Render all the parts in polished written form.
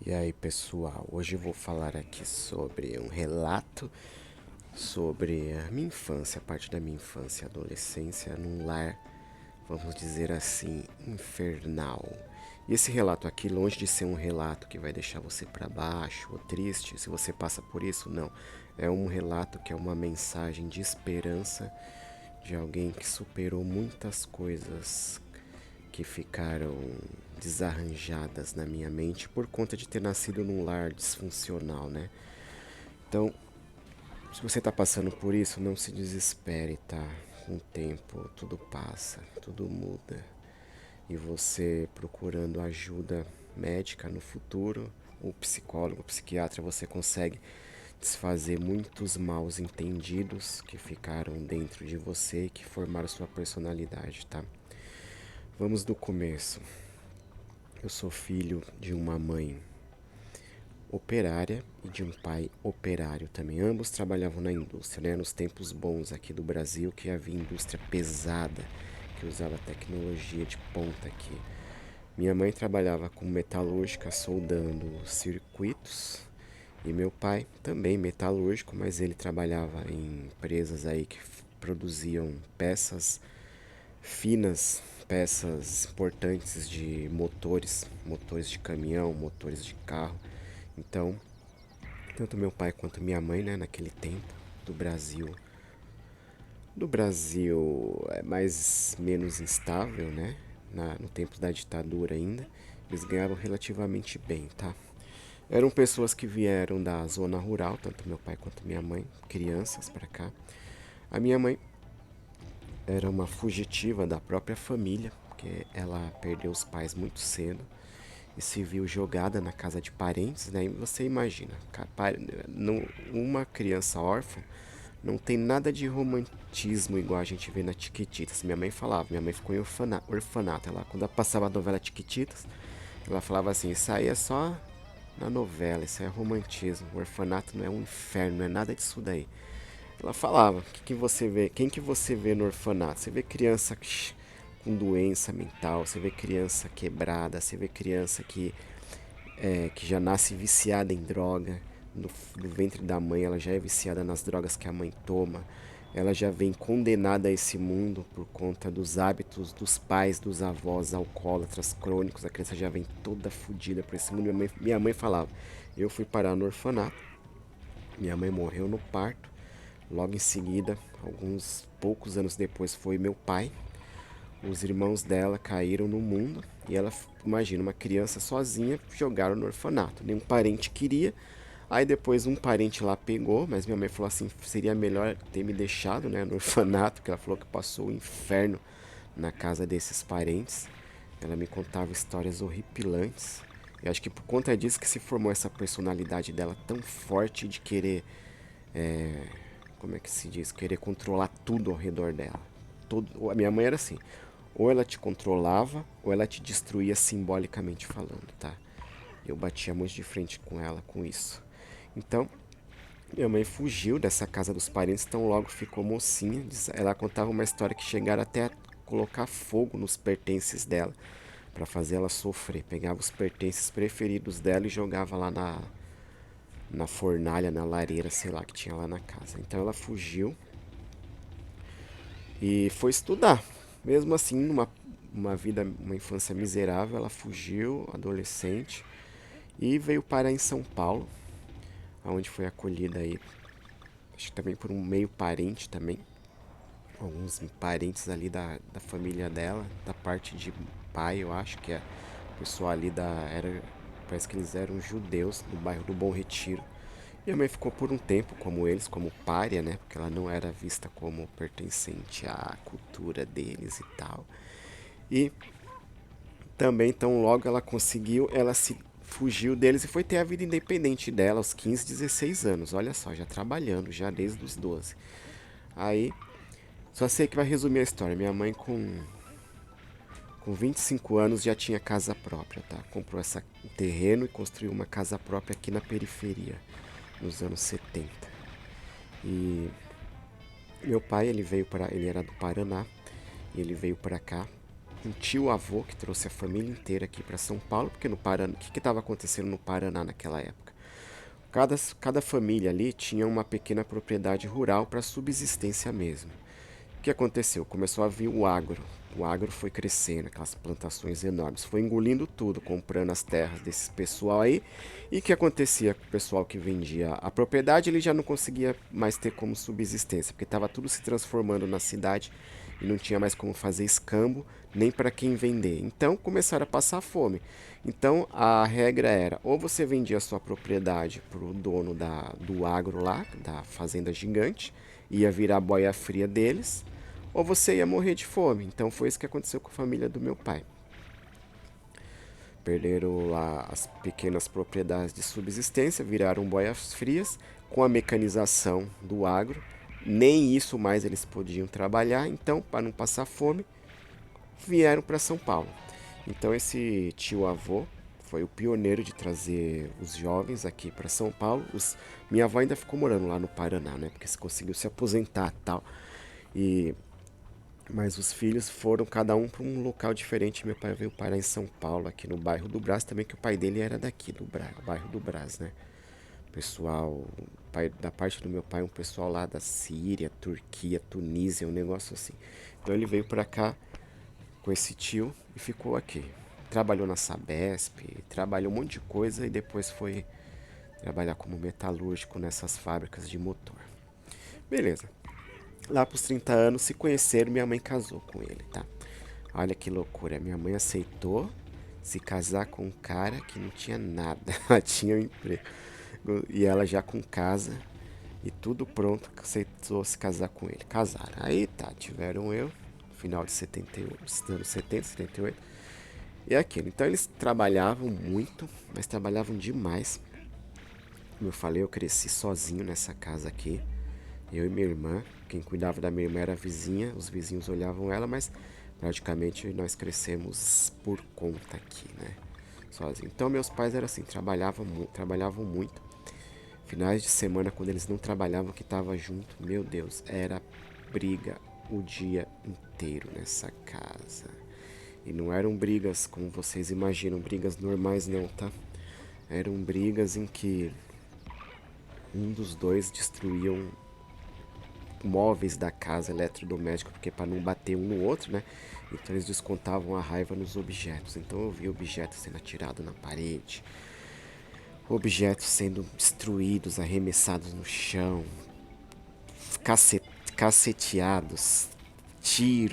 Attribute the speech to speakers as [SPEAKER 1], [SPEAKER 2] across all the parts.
[SPEAKER 1] E aí, pessoal, hoje eu vou falar aqui sobre um relato sobre a minha infância, a parte da minha infância e adolescência num lar, vamos dizer assim, infernal. E esse relato aqui, longe de ser um relato que vai deixar você para baixo ou triste, se você passa por isso, não. É um relato que é uma mensagem de esperança de alguém que superou muitas coisas que ficaram desarranjadas na minha mente por conta de ter nascido num lar disfuncional, né? Então, se você está passando por isso, não se desespere, tá? Com o tempo, tudo passa, tudo muda. E você procurando ajuda médica no futuro, ou psicólogo, psiquiatra, você consegue desfazer muitos maus entendidos que ficaram dentro de você e que formaram sua personalidade, tá? Vamos do começo. Eu sou filho de uma mãe operária e de um pai operário também. Ambos trabalhavam na indústria, né? Nos tempos bons aqui do Brasil, que havia indústria pesada, que usava tecnologia de ponta aqui. Minha mãe trabalhava como metalúrgica, soldando circuitos, e meu pai também metalúrgico, mas ele trabalhava em empresas aí que produziam peças finas, peças importantes de motores, motores de caminhão, motores de carro. Então, tanto meu pai quanto minha mãe, né, naquele tempo do Brasil, é mais menos instável, né, no tempo da ditadura ainda, eles ganhavam relativamente bem, tá? Eram pessoas que vieram da zona rural, tanto meu pai quanto minha mãe, crianças para cá. A minha mãe era uma fugitiva da própria família, porque ela perdeu os pais muito cedo e se viu jogada na casa de parentes, né? E você imagina, uma criança órfã não tem nada de romantismo igual a gente vê na Tiquititas. Minha mãe falava, minha mãe ficou em orfanato. Ela, quando ela passava a novela Tiquititas, ela falava assim, isso aí é só na novela, isso aí é romantismo. O orfanato não é um inferno, não é nada disso daí. Ela falava, que você vê, quem que você vê no orfanato? Você vê criança com doença mental, você vê criança quebrada, você vê criança que já nasce viciada em droga. No ventre da mãe ela já é viciada nas drogas que a mãe toma. Ela já vem condenada a esse mundo por conta dos hábitos dos pais, dos avós alcoólatras crônicos. A criança já vem toda fodida por esse mundo. Minha mãe falava, eu fui parar no orfanato, minha mãe morreu no parto. Logo em seguida, alguns poucos anos depois, foi meu pai. Os irmãos dela caíram no mundo e ela, imagina, uma criança sozinha, jogaram no orfanato. Nenhum parente queria. Aí depois um parente lá pegou, mas minha mãe falou assim, seria melhor ter me deixado, né, no orfanato, porque ela falou que passou o inferno na casa desses parentes. Ela me contava histórias horripilantes. Eu acho que por conta disso que se formou essa personalidade dela tão forte de querer, como é que se diz, querer controlar tudo ao redor dela. A minha mãe era assim, ou ela te controlava, ou ela te destruía simbolicamente falando, tá? Eu batia muito de frente com ela com isso. Então, minha mãe fugiu dessa casa dos parentes, tão logo ficou mocinha. Ela contava uma história que chegaram até a colocar fogo nos pertences dela para fazer ela sofrer. Pegava os pertences preferidos dela e jogava lá na fornalha, na lareira, sei lá, que tinha lá na casa. Então ela fugiu e foi estudar. Mesmo assim, uma vida, uma infância miserável, ela fugiu, adolescente, e veio parar em São Paulo, onde foi acolhida aí, acho que também por um meio parente também, alguns parentes ali da família dela, da parte de pai, eu acho que é o pessoal ali parece que eles eram judeus do bairro do Bom Retiro. Minha mãe ficou por um tempo como eles, como pária, né? Porque ela não era vista como pertencente à cultura deles e tal. E também, tão logo ela conseguiu, ela se fugiu deles e foi ter a vida independente dela aos 15, 16 anos. Olha só, já trabalhando, já desde os 12. Aí, só sei que vai resumir a história. Minha mãe, com 25 anos, já tinha casa própria, tá? Comprou um terreno e construiu uma casa própria aqui na periferia, nos anos 70. E meu pai, ele era do Paraná, e ele veio para cá um tio-avô que trouxe a família inteira aqui para São Paulo, porque no Paraná, o que estava acontecendo no Paraná naquela época? Cada família ali tinha uma pequena propriedade rural para subsistência mesmo. O que aconteceu? Começou a vir o agro. O agro foi crescendo, aquelas plantações enormes, foi engolindo tudo, comprando as terras desse pessoal aí. E o que acontecia com o pessoal que vendia a propriedade? Ele já não conseguia mais ter como subsistência, porque estava tudo se transformando na cidade e não tinha mais como fazer escambo, nem para quem vender. Então começaram a passar fome. Então a regra era: ou você vendia a sua propriedade para o dono do agro lá, da fazenda gigante, ia virar boia fria deles, ou você ia morrer de fome. Então foi isso que aconteceu com a família do meu pai. Perderam lá as pequenas propriedades de subsistência, viraram boias frias. Com a mecanização do agro, nem isso mais eles podiam trabalhar. Então, para não passar fome, vieram para São Paulo. Então esse tio-avô foi o pioneiro de trazer os jovens aqui para São Paulo. Minha avó ainda ficou morando lá no Paraná, né? Porque se conseguiu se aposentar e tal. E mas os filhos foram cada um para um local diferente. Meu pai veio parar em São Paulo, aqui no bairro do Brás, também que o pai dele era daqui, do bairro do Brás, né? Pessoal, da parte do meu pai, um pessoal lá da Síria, Turquia, Tunísia, um negócio assim. Então ele veio para cá com esse tio e ficou aqui. Trabalhou na Sabesp, trabalhou um monte de coisa e depois foi trabalhar como metalúrgico nessas fábricas de motor. Beleza. Lá pros 30 anos se conheceram, minha mãe casou com ele, tá? Olha que loucura, minha mãe aceitou se casar com um cara que não tinha nada, ela tinha um emprego. E ela já com casa e tudo pronto, aceitou se casar com ele. Casaram. Aí tá, tiveram eu, no final de 78, anos 70, 78. E é aquilo. Então eles trabalhavam muito, mas trabalhavam demais. Como eu falei, eu cresci sozinho nessa casa aqui. Eu e minha irmã. Quem cuidava da minha irmã era a vizinha. Os vizinhos olhavam ela, mas praticamente nós crescemos por conta aqui, né? Sozinho. Então meus pais eram assim, trabalhavam muito. Finais de semana, quando eles não trabalhavam, que tava junto, meu Deus, era briga o dia inteiro nessa casa. E não eram brigas como vocês imaginam, brigas normais não, tá? Eram brigas em que um dos dois destruíam móveis da casa, eletrodoméstico, porque para não bater um no outro, né? Então eles descontavam a raiva nos objetos. Então eu vi objetos sendo atirados na parede, objetos sendo destruídos, arremessados no chão, caceteados,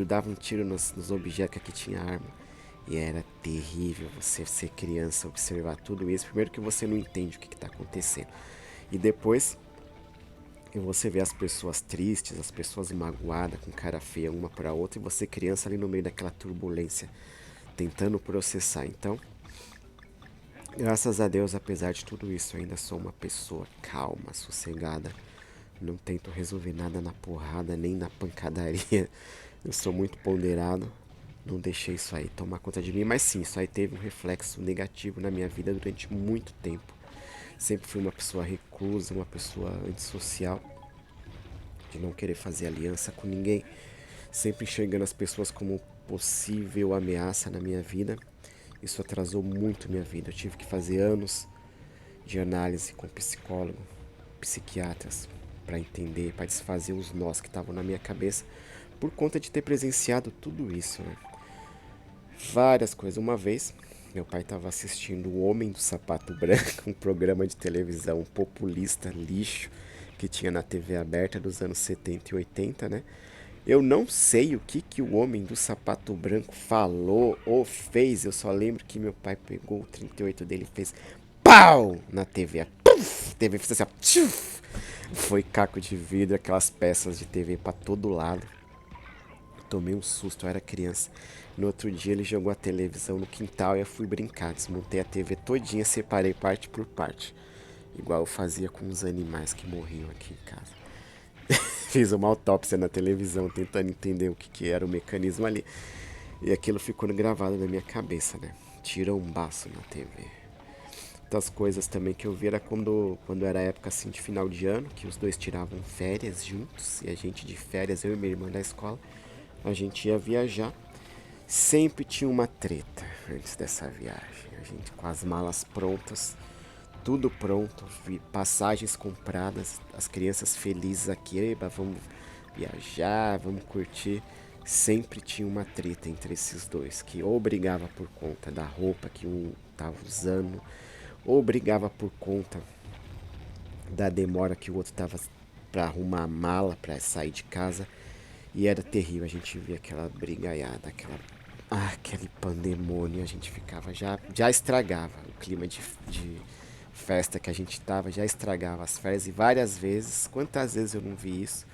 [SPEAKER 1] dava um tiro nos objetos que aqui tinha arma. E era terrível você ser criança, observar tudo isso. Primeiro que você não entende o que está acontecendo. E depois você vê as pessoas tristes, as pessoas magoadas, com cara feia uma para outra, e você criança ali no meio daquela turbulência, tentando processar. Então, graças a Deus, apesar de tudo isso, eu ainda sou uma pessoa calma, sossegada. Não tento resolver nada na porrada, nem na pancadaria. Eu sou muito ponderado. Não deixei isso aí tomar conta de mim. Mas sim, isso aí teve um reflexo negativo na minha vida durante muito tempo. Sempre fui uma pessoa reclusa, uma pessoa antissocial, de não querer fazer aliança com ninguém. Sempre enxergando as pessoas como possível ameaça na minha vida. Isso atrasou muito minha vida. Eu tive que fazer anos de análise com psicólogo, psiquiatras, para entender, para desfazer os nós que estavam na minha cabeça, por conta de ter presenciado tudo isso, né? Várias coisas. Uma vez, meu pai estava assistindo O Homem do Sapato Branco, um programa de televisão populista, lixo, que tinha na TV aberta dos anos 70 e 80, né? Eu não sei o que o Homem do Sapato Branco falou ou fez, eu só lembro que meu pai pegou o 38 dele e fez pau na TV. Puf! A TV fez assim, ó, tchuf! Foi caco de vidro, aquelas peças de TV pra todo lado. Tomei um susto, eu era criança. No outro dia ele jogou a televisão no quintal e eu fui brincar. Desmontei a TV todinha, separei parte por parte. Igual eu fazia com os animais que morriam aqui em casa. Fiz uma autópsia na televisão, tentando entender o que era o mecanismo ali. E aquilo ficou gravado na minha cabeça, né? Tira um baço na TV. Outras coisas também que eu vi era quando era época assim de final de ano, que os dois tiravam férias juntos. E a gente de férias, eu e minha irmã da escola, a gente ia viajar. Sempre tinha uma treta antes dessa viagem. A gente com as malas prontas, tudo pronto, passagens compradas, as crianças felizes aqui, eba, vamos viajar, vamos curtir. Sempre tinha uma treta entre esses dois, que ou brigava por conta da roupa que um estava usando, ou brigava por conta da demora que o outro tava para arrumar a mala para sair de casa. E era terrível, a gente via aquela brigaiada, aquele pandemônio, a gente ficava, já estragava o clima de festa que a gente tava, já estragava as férias e várias vezes, quantas vezes eu não vi isso,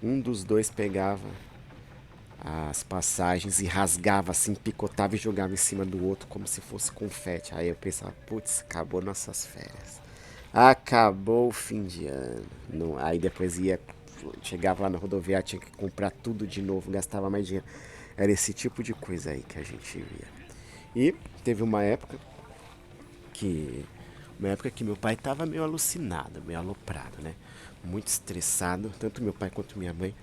[SPEAKER 1] um dos dois pegava as passagens e rasgava assim, picotava e jogava em cima do outro como se fosse confete. Aí eu pensava, putz, acabou nossas férias. Acabou o fim de ano. Não, aí depois chegava lá na rodoviária, tinha que comprar tudo de novo, gastava mais dinheiro. Era esse tipo de coisa aí que a gente via. E teve que uma época que meu pai estava meio alucinado, meio aloprado, né? Muito estressado, tanto meu pai quanto minha mãe.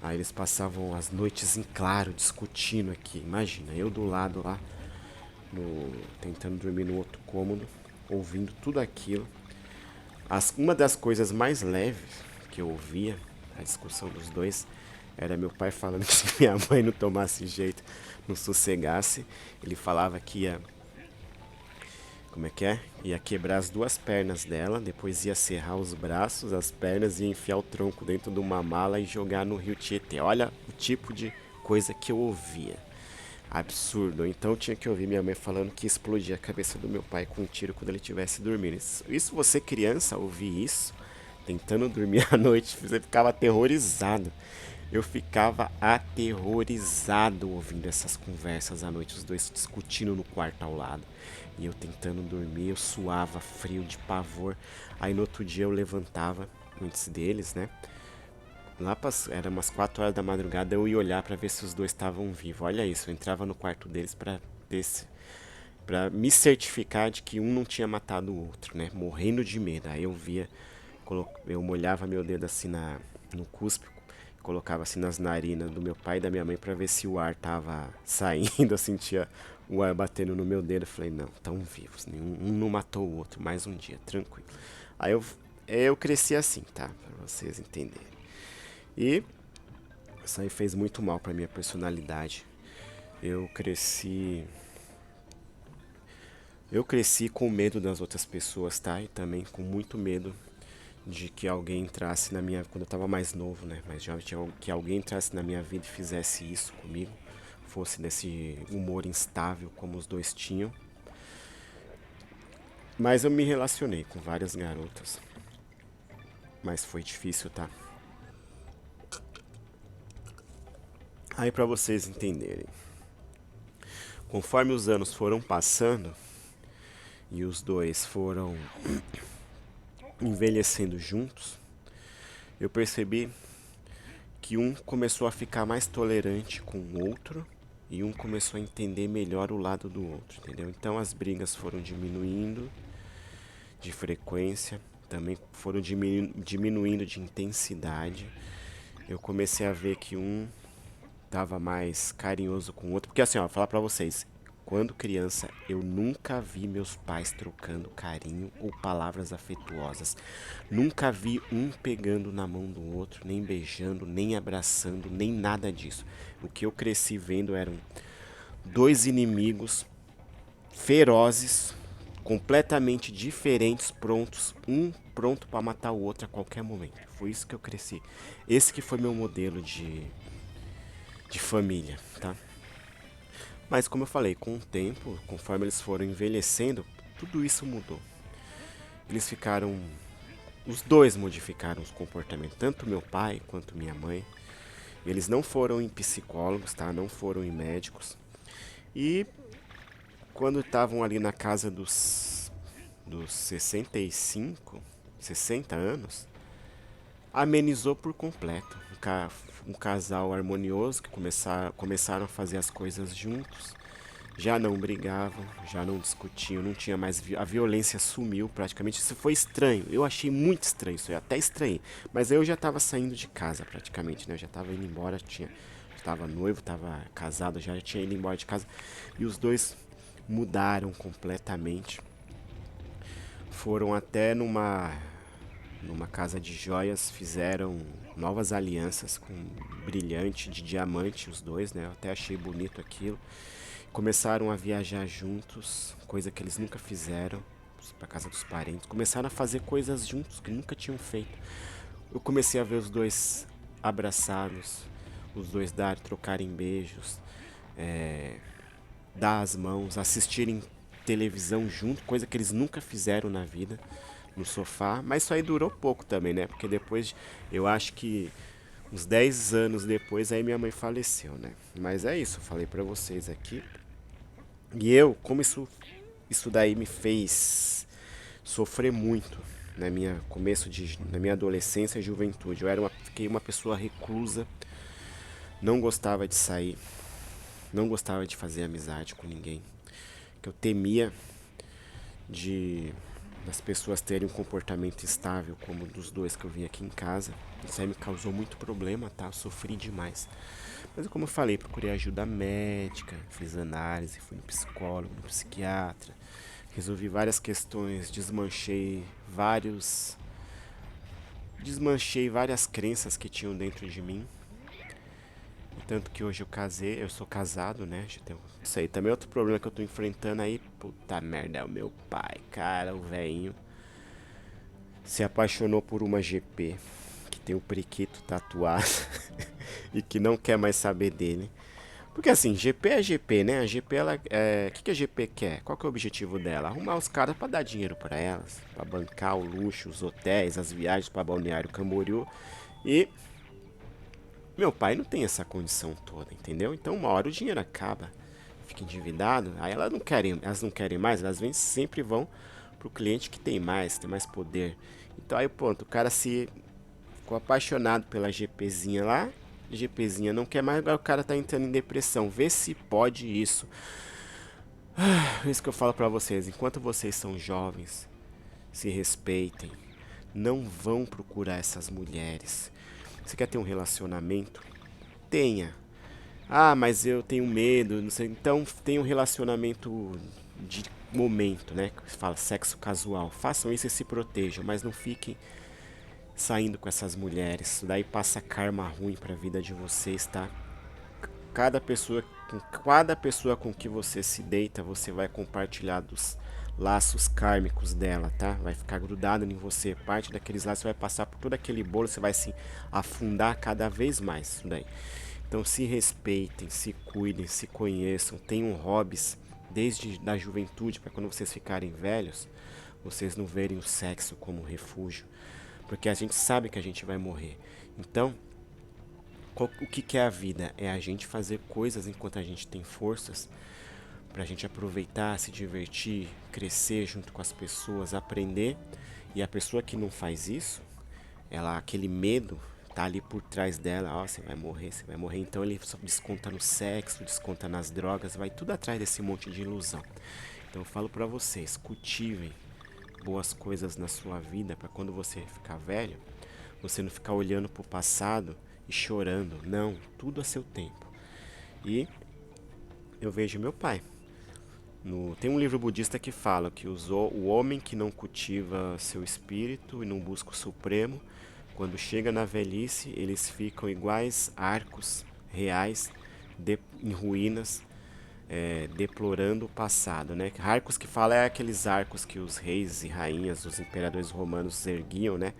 [SPEAKER 1] Aí eles passavam as noites em claro, discutindo aqui. Imagina, eu do lado lá, tentando dormir no outro cômodo, ouvindo tudo aquilo. Uma das coisas mais leves que eu ouvia, a discussão dos dois, era meu pai falando que se minha mãe não tomasse jeito, não sossegasse, ele falava que ia, como é que é? Ia quebrar as duas pernas dela, depois ia serrar os braços, as pernas e enfiar o tronco dentro de uma mala e jogar no rio Tietê. Olha o tipo de coisa que eu ouvia. Absurdo. Então eu tinha que ouvir minha mãe falando que explodia a cabeça do meu pai com um tiro quando ele estivesse dormindo. Isso você criança ouvir isso, tentando dormir à noite, você ficava aterrorizado. Eu ficava aterrorizado ouvindo essas conversas à noite, os dois discutindo no quarto ao lado. E eu tentando dormir, eu suava frio de pavor. Aí no outro dia eu levantava antes deles, né? Era umas 4 horas da madrugada, eu ia olhar pra ver se os dois estavam vivos. Olha isso, eu entrava no quarto deles pra me certificar de que um não tinha matado o outro, né? Morrendo de medo. Aí eu via, eu molhava meu dedo assim no cuspe, colocava assim nas narinas do meu pai e da minha mãe pra ver se o ar tava saindo. Eu sentia o ar batendo no meu dedo. Eu falei, não, tão vivos. Um não matou o outro. Mais um dia, tranquilo. Aí eu cresci assim, tá? Pra vocês entenderem. E isso aí fez muito mal pra minha personalidade. Eu cresci. Eu cresci com medo das outras pessoas, tá? E também com muito medo de que alguém entrasse na minha. Quando eu tava mais novo, né? Mais jovem, que alguém entrasse na minha vida e fizesse isso comigo. Fosse desse humor instável como os dois tinham. Mas eu me relacionei com várias garotas. Mas foi difícil, tá? Aí pra vocês entenderem. Conforme os anos foram passando e os dois foram envelhecendo juntos, eu percebi que um começou a ficar mais tolerante com o outro e um começou a entender melhor o lado do outro, entendeu? Então as brigas foram diminuindo de frequência, também foram diminuindo de intensidade. Eu comecei a ver que um tava mais carinhoso com o outro, porque assim, ó, vou falar pra vocês, quando criança, eu nunca vi meus pais trocando carinho ou palavras afetuosas. Nunca vi um pegando na mão do outro, nem beijando, nem abraçando, nem nada disso. O que eu cresci vendo eram dois inimigos ferozes, completamente diferentes, prontos, um pronto para matar o outro a qualquer momento. Foi isso que eu cresci. Esse que foi meu modelo de família, tá? Mas como eu falei, com o tempo, conforme eles foram envelhecendo, tudo isso mudou. Eles ficaram. Os dois modificaram os comportamentos, tanto meu pai quanto minha mãe. Eles não foram em psicólogos, tá? Não foram em médicos. E quando estavam ali na casa dos 65, 60 anos, amenizou por completo. Um casal harmonioso que começaram a fazer as coisas juntos. Já não brigavam, já não discutiam, não tinha mais. A violência sumiu praticamente. Isso foi estranho. Eu achei muito estranho isso. Eu até estranhei. Mas eu já estava saindo de casa praticamente, né? Eu já estava indo embora, tava noivo, tava casado, já tinha ido embora de casa. E os dois mudaram completamente. Foram até numa casa de joias, fizeram novas alianças com brilhante de diamante, os dois, né? Eu até achei bonito aquilo. Começaram a viajar juntos, coisa que eles nunca fizeram, para casa dos parentes. Começaram a fazer coisas juntos que nunca tinham feito. Eu comecei a ver os dois abraçados, os dois trocarem beijos, dar as mãos, assistirem televisão junto, coisa que eles nunca fizeram na vida, no sofá. Mas isso aí durou pouco também, né? Porque depois, eu acho que uns 10 anos depois, aí minha mãe faleceu, né? Mas é isso, eu falei pra vocês aqui. E eu, como isso daí me fez sofrer muito na minha adolescência e juventude. Fiquei uma pessoa reclusa, não gostava de sair, não gostava de fazer amizade com ninguém, que eu temia de das pessoas terem um comportamento estável como o dos dois que eu vi aqui em casa. Isso aí me causou muito problema, tá? Eu sofri demais. Mas como eu falei, procurei ajuda médica, fiz análise, fui no psicólogo, no psiquiatra, resolvi várias questões, desmanchei várias crenças que tinham dentro de mim. Tanto que hoje eu sou casado, né? Isso aí também é outro problema que eu tô enfrentando aí. Puta merda, é o meu pai, cara, o velhinho. Se apaixonou por uma GP que tem o periquito tatuado e que não quer mais saber dele. Porque assim, GP é GP, né? A GP, ela. Que a GP quer? Qual que é o objetivo dela? Arrumar os caras pra dar dinheiro pra elas, pra bancar o luxo, os hotéis, as viagens pra Balneário Camboriú. E meu pai não tem essa condição toda, entendeu? Então uma hora o dinheiro acaba, fica endividado, aí elas não querem mais, sempre vão pro cliente que tem mais poder. Então aí pronto, o cara se ficou apaixonado pela GPzinha lá, GPzinha não quer mais, agora o cara tá entrando em depressão. Vê se pode isso. Isso que eu falo pra vocês, enquanto vocês são jovens, se respeitem, não vão procurar essas mulheres. Você quer ter um relacionamento? Tenha. Ah, mas eu tenho medo, não sei. Então tenha um relacionamento de momento, né? Que se fala sexo casual. Façam isso e se protejam, mas não fiquem saindo com essas mulheres. Isso daí passa karma ruim pra vida de vocês, tá? Cada pessoa com que você se deita, você vai compartilhar dos laços kármicos dela, tá? Vai ficar grudado em você. Parte daqueles laços vai passar por todo aquele bolo, você vai se afundar cada vez mais. Isso daí. Então se respeitem, se cuidem, se conheçam, tenham hobbies desde da juventude para quando vocês ficarem velhos, vocês não verem o sexo como um refúgio, porque a gente sabe que a gente vai morrer. Então, o que é a vida? É a gente fazer coisas enquanto a gente tem forças para a gente aproveitar, se divertir, crescer junto com as pessoas, aprender. E a pessoa que não faz isso, aquele medo tá ali por trás dela, ó, você vai morrer, você vai morrer. Então ele só desconta no sexo, desconta nas drogas, vai tudo atrás desse monte de ilusão. Então eu falo pra vocês, cultivem boas coisas na sua vida para quando você ficar velho, você não ficar olhando pro passado e chorando. Não, tudo a seu tempo. E eu vejo meu pai. Tem um livro budista que fala que o homem que não cultiva seu espírito e não busca o supremo, quando chega na velhice, eles ficam iguais arcos reais em ruínas, deplorando o passado, né? Arcos que fala é aqueles arcos que os reis e rainhas, os imperadores romanos erguiam, né?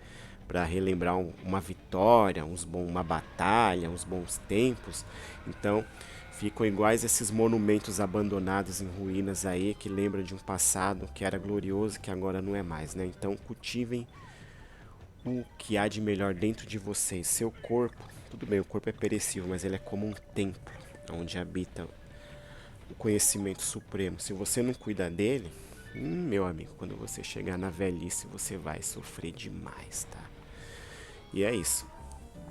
[SPEAKER 1] Para relembrar uma vitória, uma batalha, uns bons tempos. Então, ficam iguais esses monumentos abandonados em ruínas aí, que lembram de um passado que era glorioso e que agora não é mais, né? Então, cultivem o que há de melhor dentro de vocês. Seu corpo, tudo bem, o corpo é perecível, mas ele é como um templo, onde habita o conhecimento supremo. Se você não cuida dele, meu amigo, quando você chegar na velhice, você vai sofrer demais, tá? E é isso.